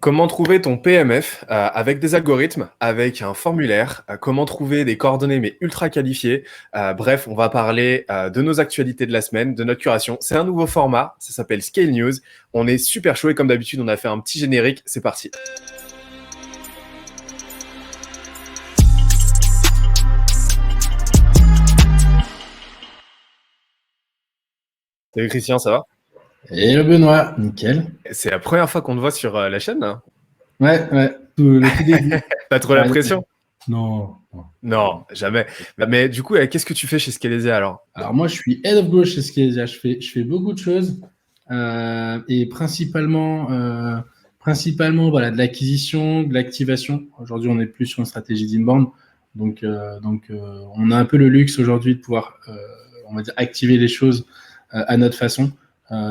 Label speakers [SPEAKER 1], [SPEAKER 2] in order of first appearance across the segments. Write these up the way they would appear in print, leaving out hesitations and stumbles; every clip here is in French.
[SPEAKER 1] Comment trouver ton PMF avec des algorithmes, avec un formulaire, comment trouver des coordonnées mais ultra qualifiées. Bref, on va parler de nos actualités de la semaine, de notre curation. C'est un nouveau format, ça s'appelle Scale News. On est super chaud et comme d'habitude, on a fait un petit générique. C'est parti. Salut Christian, ça va?
[SPEAKER 2] Et le Benoît, nickel.
[SPEAKER 1] C'est la première fois qu'on te voit sur la chaîne, hein.
[SPEAKER 2] Ouais, le tout début.
[SPEAKER 1] Pas trop la pression?
[SPEAKER 2] Non.
[SPEAKER 1] Non, jamais. Mais du coup, qu'est-ce que tu fais chez Scalezia alors?
[SPEAKER 2] Alors moi, je suis Head of Growth chez Scalezia. Je fais beaucoup de choses et principalement voilà, de l'acquisition, de l'activation. Aujourd'hui, on est plus sur une stratégie d'inbound. Donc, on a un peu le luxe aujourd'hui de pouvoir, on va dire, activer les choses à notre façon.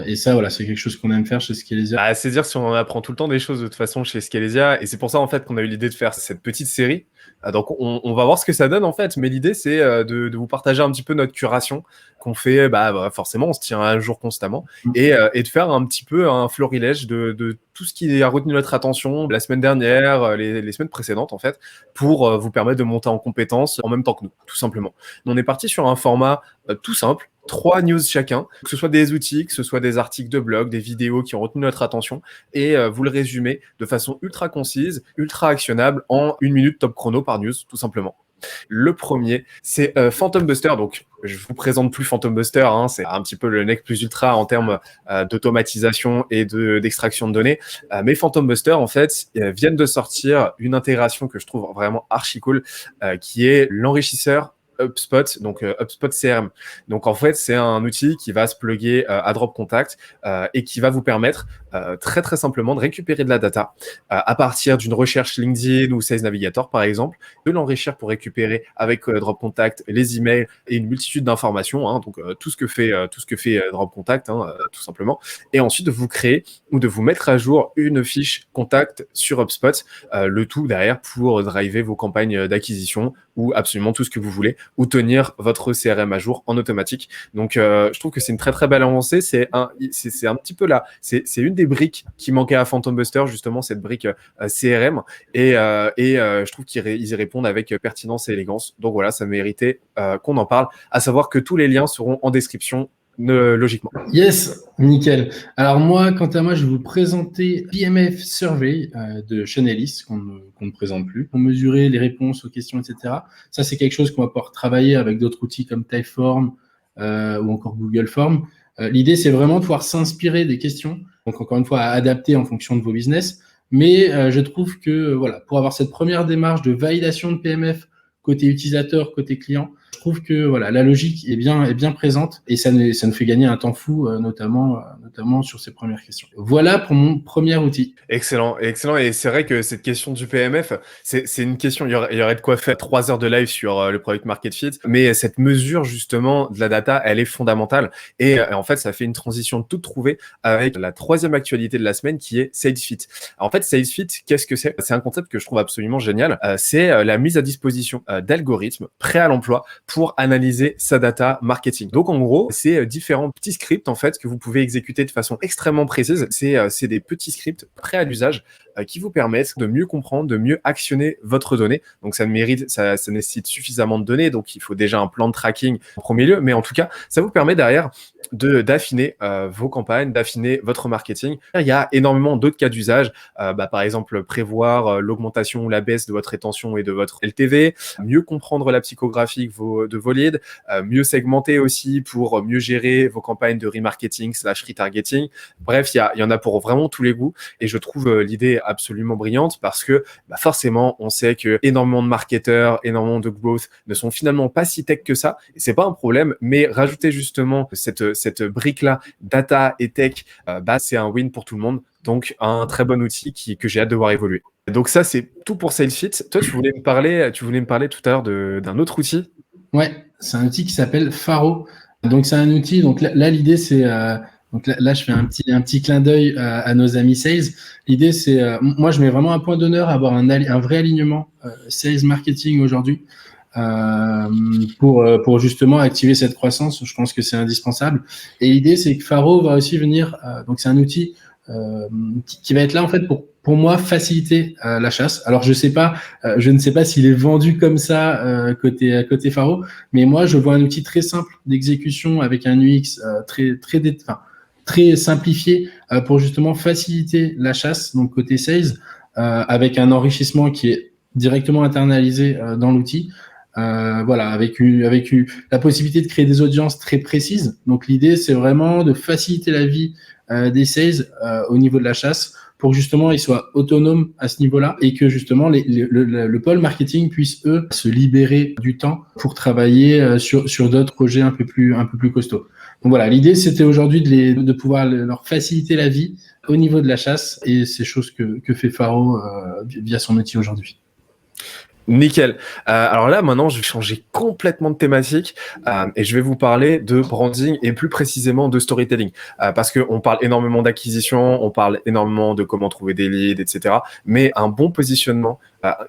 [SPEAKER 2] Et ça, voilà, c'est quelque chose qu'on aime faire chez Scalezia.
[SPEAKER 1] C'est dire si on en apprend tout le temps des choses de toute façon chez Scalezia. Et c'est pour ça en fait qu'on a eu l'idée de faire cette petite série. Donc on va voir ce que ça donne en fait. Mais l'idée c'est de vous partager un petit peu notre curation qu'on fait. Forcément, on se tient à jour constamment et de faire un petit peu un florilège de tout ce qui a retenu notre attention la semaine dernière, les semaines précédentes en fait, pour vous permettre de monter en compétences en même temps que nous, tout simplement. On est parti sur un format tout simple. 3 news chacun, que ce soit des outils, que ce soit des articles de blog, des vidéos qui ont retenu notre attention, et vous le résumez de façon ultra concise, ultra actionnable, en 1 minute top chrono par news, tout simplement. Le premier, c'est Phantom Buster. Donc, je vous présente plus Phantom Buster, hein, c'est un petit peu le nec plus ultra en termes d'automatisation et d'extraction de données. Mais Phantom Buster, en fait, viennent de sortir une intégration que je trouve vraiment archi cool, qui est l'enrichisseur HubSpot, donc HubSpot CRM. Donc en fait, c'est un outil qui va se plugger à Drop Contact et qui va vous permettre très très simplement de récupérer de la data à partir d'une recherche LinkedIn ou Sales Navigator par exemple, de l'enrichir pour récupérer avec Drop Contact les emails et une multitude d'informations, hein, donc tout ce que fait Drop Contact, hein, tout simplement, et ensuite de vous créer ou de vous mettre à jour une fiche contact sur HubSpot, le tout derrière pour driver vos campagnes d'acquisition ou absolument tout ce que vous voulez, ou tenir votre CRM à jour en automatique. Donc, je trouve que c'est une très très belle avancée. C'est un petit peu là. C'est une des briques qui manquait à Phantom Buster, justement cette brique CRM. Et je trouve qu'ils y répondent avec pertinence et élégance. Donc voilà, ça méritait qu'on en parle. À savoir que tous les liens seront en description. Logiquement.
[SPEAKER 2] Yes, nickel. Alors moi, quant à moi, je vais vous présenter PMF Survey de Chanelis, qu'on ne présente plus, pour mesurer les réponses aux questions, etc. Ça, c'est quelque chose qu'on va pouvoir travailler avec d'autres outils comme Typeform ou encore Google Form. L'idée, c'est vraiment de pouvoir s'inspirer des questions, donc encore une fois, à adapter en fonction de vos business. Mais je trouve que voilà, pour avoir cette première démarche de validation de PMF côté utilisateur, côté client, je trouve que voilà, la logique est bien présente et ça nous fait gagner un temps fou, notamment sur ces premières questions. Voilà pour mon premier outil.
[SPEAKER 1] Excellent. Et c'est vrai que cette question du PMF, c'est une question, il y aurait de quoi faire 3 heures de live sur le Product Market Fit, mais cette mesure justement de la data, elle est fondamentale. Et en fait, ça fait une transition toute trouvée avec la 3e actualité de la semaine qui est SalesFit. Alors, en fait, SalesFit, qu'est-ce que c'est? C'est un concept que je trouve absolument génial. C'est la mise à disposition d'algorithmes prêts à l'emploi pour analyser sa data marketing. Donc en gros, c'est différents petits scripts en fait que vous pouvez exécuter de façon extrêmement précise. C'est des petits scripts prêts à l'usage qui vous permettent de mieux comprendre, de mieux actionner votre donnée. Donc ça nécessite suffisamment de données, donc il faut déjà un plan de tracking en premier lieu, mais en tout cas, ça vous permet derrière d'affiner vos campagnes, d'affiner votre marketing. Il y a énormément d'autres cas d'usage, par exemple prévoir l'augmentation ou la baisse de votre rétention et de votre LTV, mieux comprendre la psychographie de vos leads, mieux segmenter aussi pour mieux gérer vos campagnes de remarketing / retargeting. Bref, il y en a pour vraiment tous les goûts et je trouve l'idée absolument brillante parce que forcément, on sait que énormément de marketeurs, énormément de growth ne sont finalement pas si tech que ça et c'est pas un problème, mais rajouter justement cette brique-là, data et tech, c'est un win pour tout le monde. Donc, un très bon outil que j'ai hâte de voir évoluer. Donc ça, c'est tout pour SalesFit. Toi, tu voulais me parler tout à l'heure d'un autre outil?
[SPEAKER 2] Ouais, c'est un outil qui s'appelle Faro. Donc, c'est un outil. Donc là l'idée, c'est... donc là, je fais un petit clin d'œil à nos amis sales. L'idée, c'est... moi, je mets vraiment un point d'honneur à avoir un vrai alignement sales marketing aujourd'hui pour justement activer cette croissance. Je pense que c'est indispensable. Et l'idée, c'est que Faro va aussi venir... donc, c'est un outil qui va être là, en fait, pour pour moi, faciliter la chasse. Alors, je ne sais pas s'il est vendu comme ça côté Faro, mais moi, je vois un outil très simple d'exécution avec un UX très simplifié pour justement faciliter la chasse, donc côté sales, avec un enrichissement qui est directement internalisé dans l'outil. Voilà, avec la possibilité de créer des audiences très précises. Donc, l'idée, c'est vraiment de faciliter la vie des sales au niveau de la chasse pour justement ils soient autonomes à ce niveau-là et que justement le pôle marketing puisse eux se libérer du temps pour travailler sur d'autres projets un peu plus costauds. Donc voilà, l'idée c'était aujourd'hui de pouvoir leur faciliter la vie au niveau de la chasse et c'est chose que fait Faro via son outil aujourd'hui.
[SPEAKER 1] Nickel. Alors là, maintenant, je vais changer complètement de thématique et je vais vous parler de branding et plus précisément de storytelling. Parce qu'on parle énormément d'acquisition, on parle énormément de comment trouver des leads, etc. Mais un bon positionnement,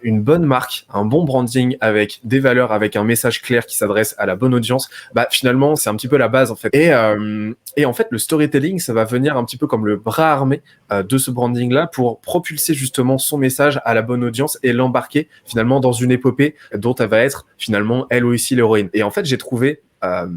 [SPEAKER 1] une bonne marque, un bon branding avec des valeurs, avec un message clair qui s'adresse à la bonne audience, finalement, c'est un petit peu la base en fait. Et en fait, le storytelling, ça va venir un petit peu comme le bras armé de ce branding-là pour propulser justement son message à la bonne audience et l'embarquer finalement dans une épopée dont elle va être finalement elle aussi l'héroïne. Et en fait, j'ai trouvé un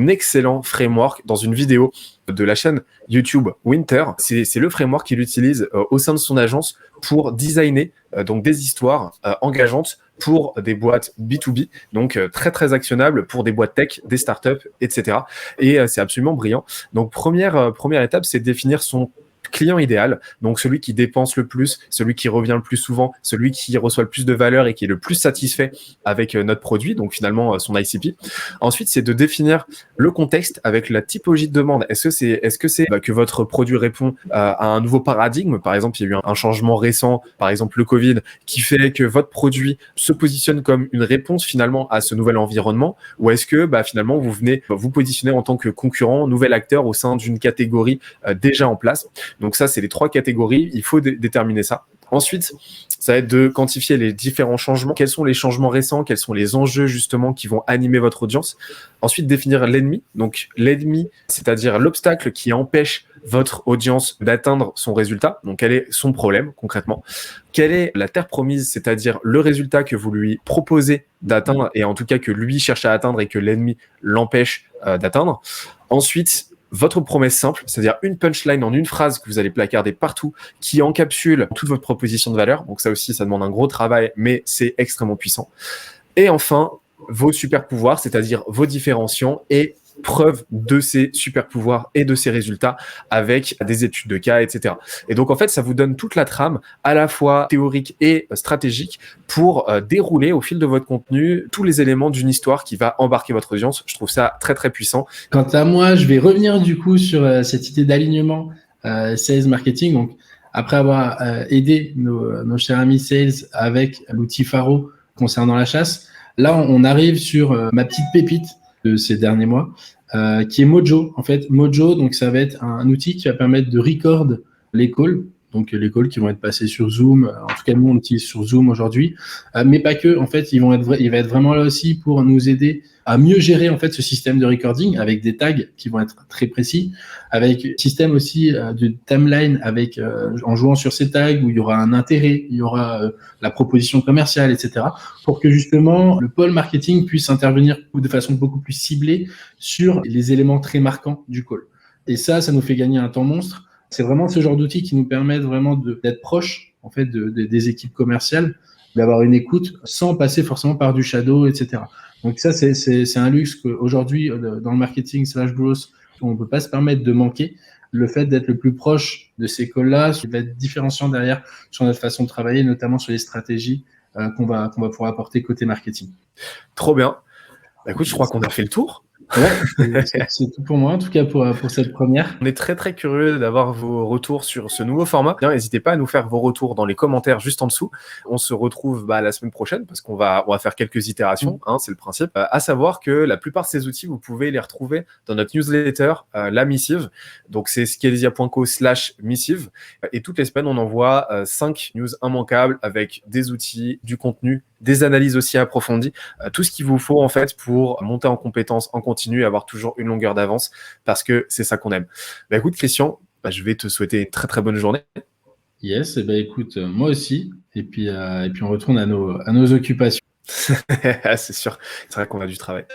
[SPEAKER 1] excellent framework dans une vidéo de la chaîne YouTube Winter. C'est le framework qu'il utilise au sein de son agence pour designer donc des histoires engageantes pour des boîtes B2B, donc très très actionnables pour des boîtes tech, des startups, etc. Et c'est absolument brillant. Donc première étape, c'est de définir son client idéal, donc celui qui dépense le plus, celui qui revient le plus souvent, celui qui reçoit le plus de valeur et qui est le plus satisfait avec notre produit, donc finalement son ICP. Ensuite, c'est de définir le contexte avec la typologie de demande. Est-ce que c'est que votre produit répond à un nouveau paradigme? Par exemple, il y a eu un changement récent, par exemple le Covid, qui fait que votre produit se positionne comme une réponse finalement à ce nouvel environnement, ou est-ce que finalement vous venez vous positionner en tant que concurrent, nouvel acteur au sein d'une catégorie déjà en place? Donc ça, c'est les 3 catégories. Il faut déterminer ça. Ensuite, ça va être de quantifier les différents changements. Quels sont les changements récents? Quels sont les enjeux justement qui vont animer votre audience? Ensuite, définir l'ennemi. Donc l'ennemi, c'est-à-dire l'obstacle qui empêche votre audience d'atteindre son résultat. Donc quel est son problème concrètement? Quelle est la terre promise, c'est-à-dire le résultat que vous lui proposez d'atteindre et en tout cas que lui cherche à atteindre et que l'ennemi l'empêche d'atteindre? Ensuite, votre promesse simple, c'est-à-dire une punchline en une phrase que vous allez placarder partout, qui encapsule toute votre proposition de valeur. Donc ça aussi, ça demande un gros travail, mais c'est extrêmement puissant. Et enfin, vos super pouvoirs, c'est-à-dire vos différenciants et preuve de ces super pouvoirs et de ces résultats avec des études de cas, etc. Et donc, en fait, ça vous donne toute la trame, à la fois théorique et stratégique, pour dérouler au fil de votre contenu tous les éléments d'une histoire qui va embarquer votre audience. Je trouve ça très, très puissant.
[SPEAKER 2] Quant à moi, je vais revenir du coup sur cette idée d'alignement sales marketing. Donc, après avoir aidé nos chers amis sales avec l'outil Faro concernant la chasse, là, on arrive sur ma petite pépite de ces derniers mois, qui est Mojo. En fait, Mojo, donc ça va être un outil qui va permettre de record les calls, donc les calls qui vont être passés sur Zoom. En tout cas, nous, on utilise sur Zoom aujourd'hui, mais pas que. En fait, il va être vraiment là aussi pour nous aider à mieux gérer en fait ce système de recording avec des tags qui vont être très précis, avec système aussi de timeline avec en jouant sur ces tags où il y aura un intérêt, il y aura la proposition commerciale, etc. pour que justement le pôle marketing puisse intervenir de façon beaucoup plus ciblée sur les éléments très marquants du call. Et ça nous fait gagner un temps monstre. C'est vraiment ce genre d'outils qui nous permettent vraiment d'être proches en fait des équipes commerciales, d'avoir une écoute sans passer forcément par du shadow, etc. Donc ça, c'est un luxe qu'aujourd'hui, dans le marketing /growth, on ne peut pas se permettre de manquer. Le fait d'être le plus proche de ces calls-là va être différenciant derrière sur notre façon de travailler, notamment sur les stratégies qu'on va pouvoir apporter côté marketing.
[SPEAKER 1] Trop bien. Écoute, je crois qu'on a fait le tour.
[SPEAKER 2] Ouais, c'est tout pour moi, en tout cas pour cette première.
[SPEAKER 1] On est très très curieux d'avoir vos retours sur ce nouveau format. N'hésitez pas à nous faire vos retours dans les commentaires juste en dessous. On se retrouve la semaine prochaine parce qu'on va faire quelques itérations, c'est le principe. À savoir que la plupart de ces outils, vous pouvez les retrouver dans notre newsletter, la missive. Donc c'est scalesia.co/missive. Et toutes les semaines, on envoie 5 news immanquables avec des outils, du contenu, des analyses aussi approfondies, tout ce qu'il vous faut en fait pour monter en compétences en continu et avoir toujours une longueur d'avance parce que c'est ça qu'on aime. Écoute Christian, je vais te souhaiter une très très bonne journée.
[SPEAKER 2] Yes, et ben écoute, moi aussi. Et puis on retourne à nos occupations.
[SPEAKER 1] Ah, c'est sûr, c'est vrai qu'on a du travail.